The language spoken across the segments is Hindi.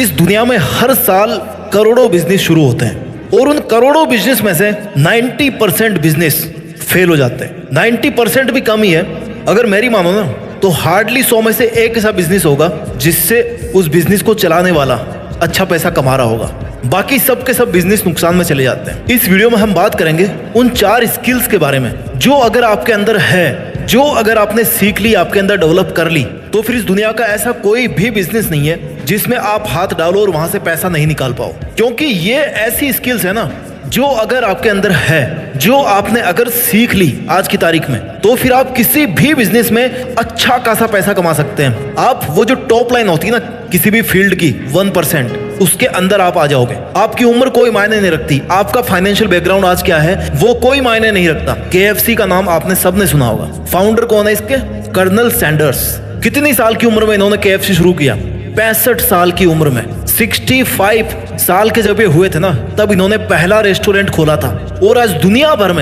इस दुनिया में हर साल करोड़ों बिजनेस शुरू होते हैं और उन करोड़ों बिजनेस में से 90% बिजनेस फेल हो जाते हैं। 90% भी कम ही है। अगर मेरी मानो ना तो हार्डली 100 में से एक ऐसा बिजनेस होगा जिससे उस बिजनेस को चलाने वाला अच्छा पैसा कमा रहा होगा। बाकी सब के सब बिजनेस नुकसान में चले जाते हैं। इस वीडियो में हम बात करेंगे उन 4 स्किल्स के बारे में जो अगर आपके अंदर है, जो अगर आपने सीख ली, आपके अंदर डेवलप कर ली, तो फिर इस दुनिया का ऐसा कोई भी बिजनेस नहीं है जिसमें आप हाथ डालो और वहां से पैसा नहीं निकाल पाओ। क्योंकि ये ऐसी स्किल्स है ना जो अगर आपके अंदर है, जो आपने अगर सीख ली आज की तारीख में, तो फिर आप किसी भी बिजनेस में अच्छा खासा पैसा कमा सकते हैं। आप वो जो टॉप लाइन होती है ना किसी भी फील्ड की 1%, उसके अंदर आप आ जाओगे। आपकी उम्र कोई मायने नहीं रखती, आपका फाइनेंशियल बैकग्राउंड आज क्या है वो कोई मायने नहीं रखता। KFC का नाम आपने सबने सुना होगा। फाउंडर कौन है इसके? Colonel Sanders. कितनी साल की उम्र में इन्होंने KFC शुरू किया? 65 साल की उम्र में। 65 साल के जब ये हुए थे ना, तब इन्होंने पहला रेस्टोरेंट खोला था। और आज दुनिया भर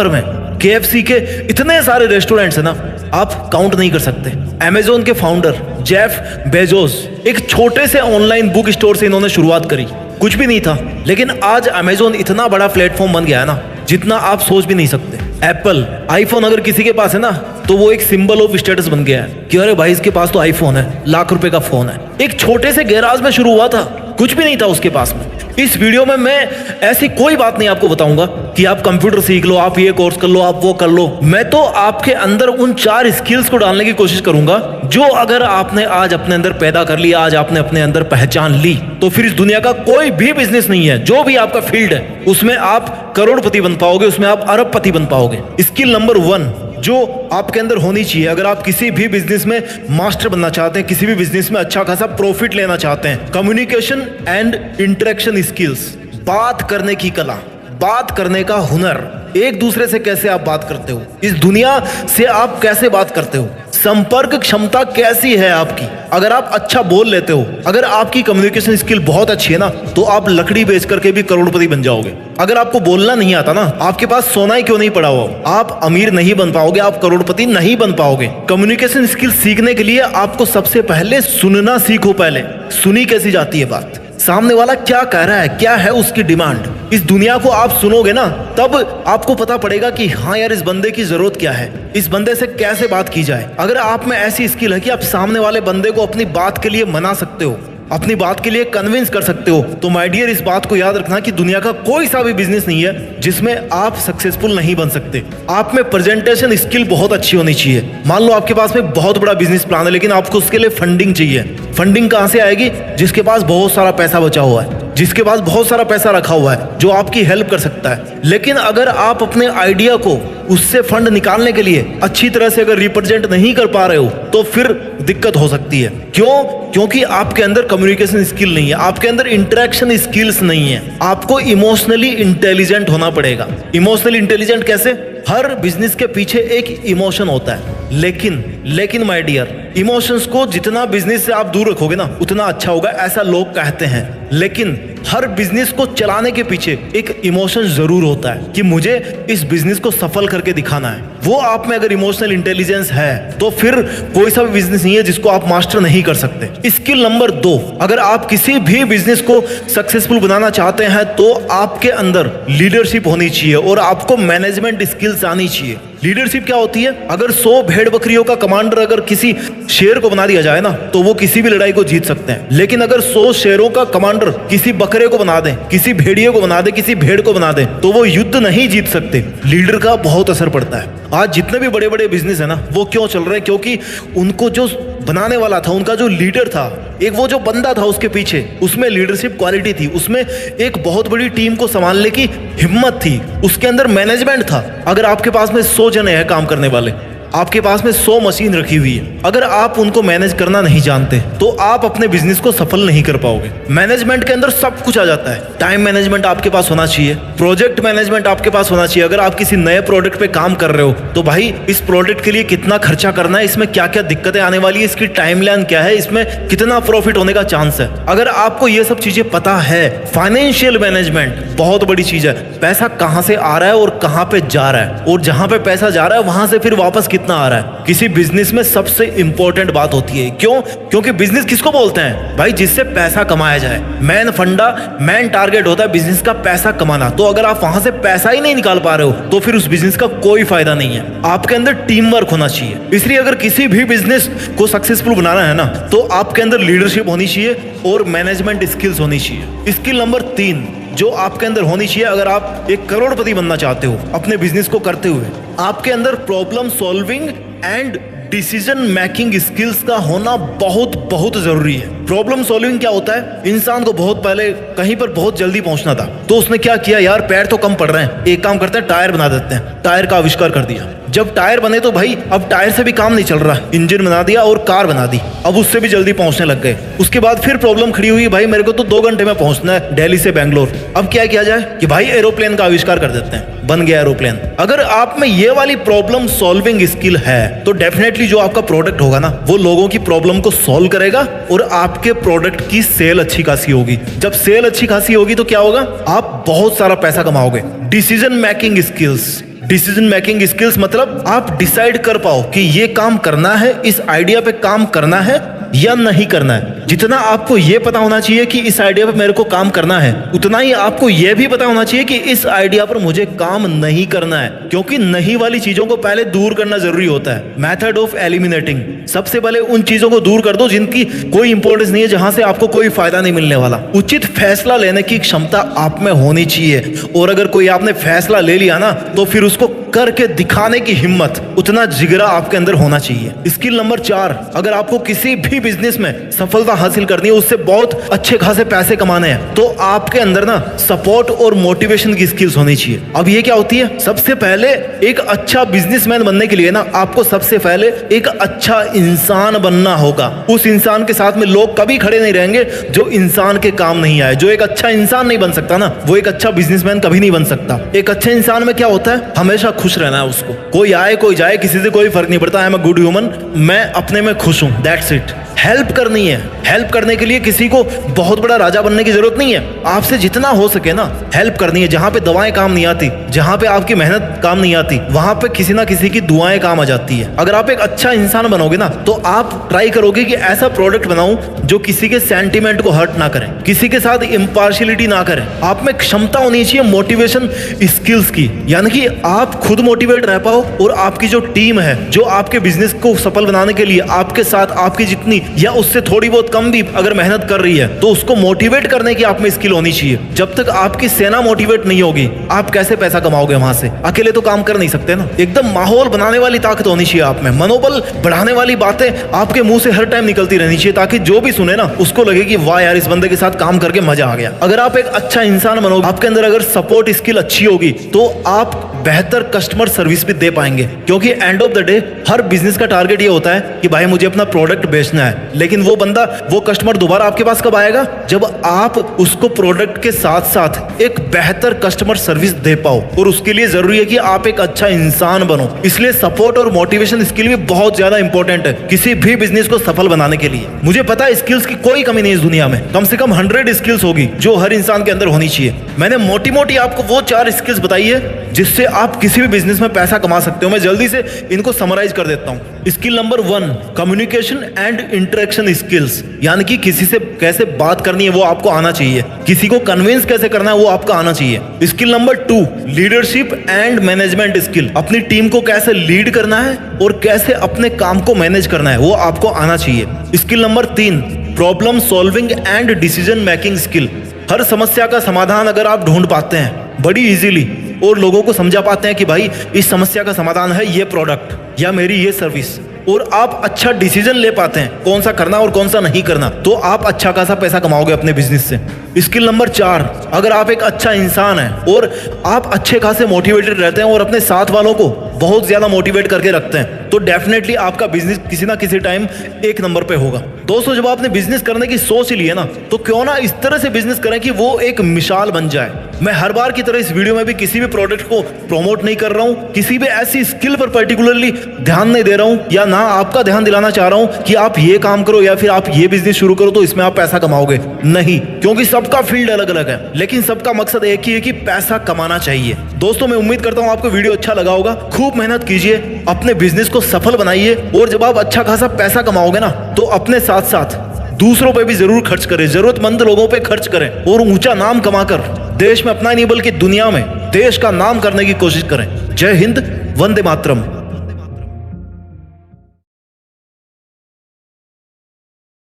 में KFC के इतने सारे रेस्टोरेंट्स है ना, आप काउंट नहीं कर सकते। Amazon के फाउंडर जेफ बेजोस, एक छोटे से ऑनलाइन बुक स्टोर से इन्होंने शुरुआत करी, कुछ भी नहीं था, लेकिन आज Amazon इतना बड़ा प्लेटफॉर्म बन गया है ना जितना आप सोच भी नहीं सकते। एप्पल आईफोन अगर किसी के पास है ना तो वो एक सिंबल ऑफ स्टेटस बन गया है कि अरे भाई इसके पास तो आईफोन है, लाख रुपए का फोन है। एक छोटे से गैराज में शुरू हुआ था, कुछ भी नहीं था उसके पास में। इस वीडियो में मैं ऐसी कोई बात नहीं आपको बताऊंगा कि आप कंप्यूटर सीख लो, आप ये कोर्स कर लो, आप वो कर लो। मैं तो आपके अंदर उन 4 स्किल्स को डालने की कोशिश करूंगा जो अगर आपने आज अपने अंदर पैदा कर लिया, आज आपने अपने अंदर पहचान ली, तो फिर इस दुनिया का कोई भी बिजनेस नहीं है, जो भी आपका फील्ड है, उसमें आप करोड़पति बन पाओगे, उसमें आप अरबपति बन पाओगे। स्किल नंबर 1 जो आपके अंदर होनी चाहिए अगर आप किसी भी बिजनेस में मास्टर बनना चाहते हैं, किसी भी बिजनेस में अच्छा खासा प्रॉफिट लेना चाहते हैं, कम्युनिकेशन एंड इंटरेक्शन स्किल्स। बात करने की कला, बात करने का हुनर। एक दूसरे से कैसे आप बात करते हो, इस दुनिया से आप कैसे बात करते हो, संपर्क क्षमता कैसी है आपकी। अगर आप अच्छा बोल लेते हो, अगर आपकी कम्युनिकेशन स्किल बहुत अच्छी है ना, तो आप लकड़ी बेच करके भी करोड़पति बन जाओगे। अगर आपको बोलना नहीं आता ना, आपके पास सोना ही क्यों नहीं पड़ा हुआ, आप अमीर नहीं बन पाओगे, आप करोड़पति नहीं बन पाओगे। कम्युनिकेशन स्किल सीखने के लिए आपको सबसे पहले सुनना सीखो। पहले सुनी कैसी जाती है बात, सामने वाला क्या कह रहा है, क्या है उसकी डिमांड। इस दुनिया को आप सुनोगे ना, तब आपको पता पड़ेगा कि हाँ यार इस बंदे की जरूरत क्या है, इस बंदे से कैसे बात की जाए। अगर आप में ऐसी स्किल है कि आप सामने वाले बंदे को अपनी बात के लिए मना सकते हो, अपनी बात के लिए कन्विंस कर सकते हो, तो माय डियर इस बात को याद रखना कि दुनिया का कोई सा भी बिजनेस नहीं है जिसमें आप सक्सेसफुल नहीं बन सकते। आप में प्रेजेंटेशन स्किल बहुत अच्छी होनी चाहिए। मान लो आपके पास में बहुत बड़ा बिजनेस प्लान है, लेकिन आपको उसके लिए फंडिंग चाहिए। फंडिंग कहां से आएगी? जिसके पास बहुत सारा पैसा बचा हुआ है, जिसके पास बहुत सारा पैसा रखा हुआ है, जो आपकी हेल्प कर सकता है। लेकिन अगर आप अपने आइडिया को उससे फंड निकालने के लिए अच्छी तरह से अगर रिप्रेजेंट नहीं कर पा रहे हो, तो फिर दिक्कत हो सकती है। क्यों? क्योंकि आपके अंदर कम्युनिकेशन स्किल नहीं है, आपके अंदर इंटरेक्शन स्किल्स नहीं है। आपको इमोशनली इंटेलिजेंट होना पड़ेगा। इमोशनली इंटेलिजेंट कैसे? हर बिजनेस के पीछे एक इमोशन होता है, लेकिन माय डियर, इमोशंस को जितना बिजनेस से आप दूर रखोगे ना उतना अच्छा होगा, ऐसा लोग कहते हैं। लेकिन हर बिजनेस को चलाने के पीछे एक इमोशन जरूर होता है कि मुझे इस बिजनेस को सफल करके दिखाना है। वो आप में अगर इमोशनल इंटेलिजेंस है तो फिर कोई सा भी बिजनेस नहीं है जिसको आप मास्टर नहीं कर सकते। स्किल नंबर 2, अगर आप किसी भी बिजनेस को सक्सेसफुल बनाना चाहते हैं तो आपके अंदर लीडरशिप होनी चाहिए और आपको मैनेजमेंट स्किल्स आनी चाहिए। लीडरशिप क्या होती है? अगर 100 भेड़ बकरियों का कमांडर अगर किसी शेर को बना दिया जाए ना, तो वो किसी भी लड़ाई को जीत सकते हैं। लेकिन अगर 100 शेरों का कमांडर किसी बकरे को बना दे, किसी भेड़िए को बना दे, किसी भेड़ को बना दे, तो वो युद्ध नहीं जीत सकते। लीडर का बहुत असर पड़ता है। आज जितने भी बड़े बड़े बिजनेस है ना, वो क्यों चल रहे हैं? क्योंकि उनको जो बनाने वाला था, उनका जो लीडर था, एक वो जो बंदा था उसके पीछे, उसमें लीडरशिप क्वालिटी थी, उसमें एक बहुत बड़ी टीम को संभालने की हिम्मत थी, उसके अंदर मैनेजमेंट था। अगर आपके पास में 100 जने हैं काम करने वाले, आपके पास में 100 मशीन रखी हुई है, अगर आप उनको मैनेज करना नहीं जानते तो आप अपने बिजनेस को सफल नहीं कर पाओगे। मैनेजमेंट के अंदर सब कुछ आ जाता है। टाइम मैनेजमेंट आपके पास होना चाहिए, प्रोजेक्ट मैनेजमेंट आपके पास होना चाहिए। अगर आप किसी नए प्रोडक्ट पे काम कर रहे हो तो भाई इस प्रोडक्ट के लिए कितना खर्चा करना है, इसमें क्या क्या दिक्कतें आने वाली है, इसकी टाइमलाइन क्या है, इसमें कितना प्रॉफिट होने का चांस है। अगर आपको ये सब चीजें पता है, फाइनेंशियल मैनेजमेंट बहुत बड़ी चीज है। पैसा कहां से आ रहा है और कहां पे जा रहा है, और जहां पे पैसा जा रहा है वहां से फिर वापस कितना आ रहा है, किसी बिजनेस में सबसे इंपॉर्टेंट बात होती है। क्यों? क्योंकि बिजनेस किसको बोलते हैं भाई? जिससे पैसा कमाया जाए। मेन फंडा, मेन टारगेट होता है बिजनेस का पैसा कमाना। तो अगर आप वहां से पैसा ही नहीं निकाल पा रहे हो तो फिर उस बिजनेस का कोई फायदा नहीं है। आपके अंदर टीम वर्क होना चाहिए। इसलिए अगर किसी भी बिजनेस को सक्सेसफुल बनाना है ना, तो आपके अंदर लीडरशिप होनी चाहिए और मैनेजमेंट स्किल्स होनी चाहिए। स्किल नंबर 3 जो आपके अंदर होनी चाहिए, अगर आप एक करोड़पति बनना चाहते हो अपने बिजनेस को करते हुए, आपके अंदर problem solving and decision making skills का होना बहुत बहुत जरूरी है। प्रॉब्लम सॉल्विंग क्या होता है? इंसान को बहुत पहले कहीं पर बहुत जल्दी पहुंचना था, तो उसने क्या किया, यार पैर तो कम पड़ रहे हैं, एक काम करते हैं टायर बना देते हैं। टायर का आविष्कार कर दिया। जब टायर बने तो भाई अब टायर से भी काम नहीं चल रहा, इंजन बना दिया और कार बना दी, अब उससे भी जल्दी पहुंचने लग गए। उसके बाद फिर प्रॉब्लम खड़ी हुई, भाई मेरे को तो 2 घंटे में पहुंचना है दिल्ली से बेंगलोर। अब क्या किया जाए कि भाई एरोप्लेन का आविष्कार कर देते हैं, बन गया एरोप्लेन। अगर आप में ये वाली प्रॉब्लम सॉल्विंग स्किल है तो डेफिनेटली जो आपका प्रोडक्ट होगा ना, वो लोगों की प्रॉब्लम को सॉल्व करेगा और आपके प्रोडक्ट की सेल अच्छी खासी होगी। जब सेल अच्छी खासी होगी तो क्या होगा? आप बहुत सारा पैसा कमाओगे। Decision making skills, decision making skills मतलब आप डिसाइड कर पाओ कि ये काम करना है, इस आइडिया पे काम करना है या नहीं करना है। जितना आपको ये पता होना चाहिए कि इस आइडिया पर मेरे को काम करना है, उतना ही आपको ये भी पता होना चाहिए कि इस आइडिया पर मुझे काम नहीं करना है, क्योंकि नहीं वाली चीजों को पहले दूर करना जरूरी होता है। मेथड ऑफ एलिमिनेटिंग, सबसे पहले उन चीजों को दूर कर दो जिनकी कोई इंपॉर्टेंस नहीं है, जहां से आपको कोई फायदा नहीं मिलने वाला। उचित फैसला लेने की क्षमता आप में होनी चाहिए, और अगर कोई आपने फैसला ले लिया ना, तो फिर उसको करके दिखाने की हिम्मत, उतना जिगरा आपके अंदर होना चाहिए। स्किल नंबर 4, अगर आपको किसी भी बिजनेस में सफलता हासिल करनी है, उससे बहुत अच्छे खासे पैसे कमाने हैं, तो आपके अंदर ना सपोर्ट और मोटिवेशन की स्किल्स होनी चाहिए। अब ये क्या होती है? सबसे पहले एक अच्छा बिजनेसमैन बनने के लिए ना, आपको सबसे पहले एक अच्छा इंसान बनना होगा। उस इंसान के साथ में लोग कभी खड़े नहीं रहेंगे जो इंसान के काम नहीं आए। जो एक अच्छा इंसान नहीं बन सकता ना, वो एक अच्छा बिजनेसमैन कभी नहीं बन सकता। एक अच्छे इंसान में क्या होता है? हमेशा खुश रहना है उसको। कोई आए कोई जाए, किसी से कोई फर्क नहीं पड़ता। I am a good human, मैं अपने में खुश हूं, दैट्स इट। हेल्प करनी है। हेल्प करने के लिए किसी को बहुत बड़ा राजा बनने की जरूरत नहीं है। आपसे जितना हो सके ना हेल्प करनी है। जहां पे दवाएं काम नहीं आती, जहां पे आपकी मेहनत काम नहीं आती, वहां पे किसी ना किसी की दुआएं काम आ जाती है। अगर आप एक अच्छा इंसान बनोगे ना, तो आप ट्राई करोगे कि ऐसा प्रोडक्ट बनाऊं जो किसी के सेंटीमेंट को हर्ट ना करे, किसी के साथ इम्पार्शियलिटी ना करे। आप में क्षमता होनी चाहिए मोटिवेशन स्किल्स की, यानी कि आप खुद मोटिवेट रह पाओ और आपकी जो टीम है, जो आपके बिजनेस को सफल बनाने के लिए आपके साथ आपकी जितनी या उससे थोड़ी बहुत कम भी अगर मेहनत कर रही है, तो उसको मोटिवेट करने की आप में स्किल होनी चाहिए। जब तक आपकी सेना मोटिवेट नहीं होगी, आप कैसे पैसा कमाओगे वहां से? अकेले तो काम कर नहीं सकते ना। एकदम माहौल बनाने वाली ताकत होनी चाहिए आप में। मनोबल बढ़ाने वाली बातें आपके मुंह से हर टाइम निकलती रहनी चाहिए, ताकि जो भी सुने ना उसको लगे कि वाह यार, इस बंदे के साथ काम करके मजा आ गया। अगर आप एक अच्छा इंसान बनोगे, आपके अंदर अगर सपोर्ट स्किल अच्छी होगी, तो आप बेहतर कस्टमर सर्विस भी दे पाएंगे। क्योंकि end of the day her business का टारगेट ये होता है कि भाई मुझे अपना प्रोडक्ट बेचना है, लेकिन वो बंदा, वो कस्टमर दोबारा आपके पास कब आएगा? जब आप उसको प्रोडक्ट के साथ साथ एक बेहतर कस्टमर सर्विस दे पाओ। और उसके लिए जरूरी है कि आप एक अच्छा इंसान बनो। इसलिए सपोर्ट और मोटिवेशन स्किल भी बहुत ज्यादा इंपॉर्टेंट है किसी भी बिजनेस को सफल बनाने के लिए। मुझे पता है स्किल्स की कोई कमी नहीं है इस दुनिया में। कम से कम 100 स्किल्स होगी जो हर इंसान के अंदर होनी चाहिए। मैंने मोटी मोटी आपको वो 4 स्किल्स बताई है जिससे आप किसी भी बिजनेस में पैसा कमा सकते हो। मैं जल्दी से इनको समराइज कर देता हूं। Skill number 1, communication and interaction skills, यानी कि किसी से कैसे बात करनी है वो आपको आना चाहिए। किसी को कन्विंस कैसे करना है वो आपका आना चाहिए। Skill number 2, leadership and management skill, अपनी टीम को कैसे लीड करना है और कैसे अपने काम को मैनेज करना है वो आपको आना चाहिए। Skill number 3, problem solving and decision making skill, हर समस्या का समाधान अगर आप ढूंढ पाते हैं बड़ी इजीली और लोगों को समझा पाते हैं कि भाई इस समस्या का समाधान है ये प्रोडक्ट या मेरी ये सर्विस, और आप अच्छा डिसीजन ले पाते हैं कौन सा करना और कौन सा नहीं करना, तो आप अच्छा खासा पैसा कमाओगे अपने बिजनेस से। स्किल नंबर 4, अगर आप एक अच्छा इंसान हैं और आप अच्छे खासे मोटिवेटेड रहते हैं और अपने साथ वालों को बहुत ज्यादा मोटिवेट करके रखते हैं, तो डेफिनेटली आपका बिजनेस किसी ना किसी टाइम 1 नंबर पे होगा। दोस्तों, जब आपने बिजनेस करने की सोच ली है ना, तो क्यों ना इस तरह से बिजनेस करें कि वो एक मिसाल बन जाए। मैं हर बार की तरह इस वीडियो में भी किसी भी प्रोडक्ट को प्रमोट नहीं कर रहा हूं, किसी भी ऐसी स्किल पर पर्टिकुलरली ध्यान नहीं दे रहा हूं, या ना आपका ध्यान दिलाना चाह रहा हूं कि आप ये काम करो या फिर आप ये बिजनेस शुरू करो तो इसमें आप पैसा कमाओगे। नहीं, क्योंकि सबका फील्ड अलग अलग है, लेकिन सबका मकसद एक ही है कि पैसा कमाना चाहिए। दोस्तों, मैं उम्मीद करता हूं आपको वीडियो अच्छा लगा होगा। खूब मेहनत कीजिए, अपने बिजनेस को सफल बनाइए और जब आप अच्छा खासा पैसा कमाओगे ना तो अपने साथ साथ दूसरों पे भी जरूर खर्च करें, जरूरतमंद लोगों पे खर्च करें और ऊंचा नाम कमाकर देश में अपना नहीं बल्कि दुनिया में देश का नाम करने की कोशिश करें। जय हिंद, वंदे मातरम।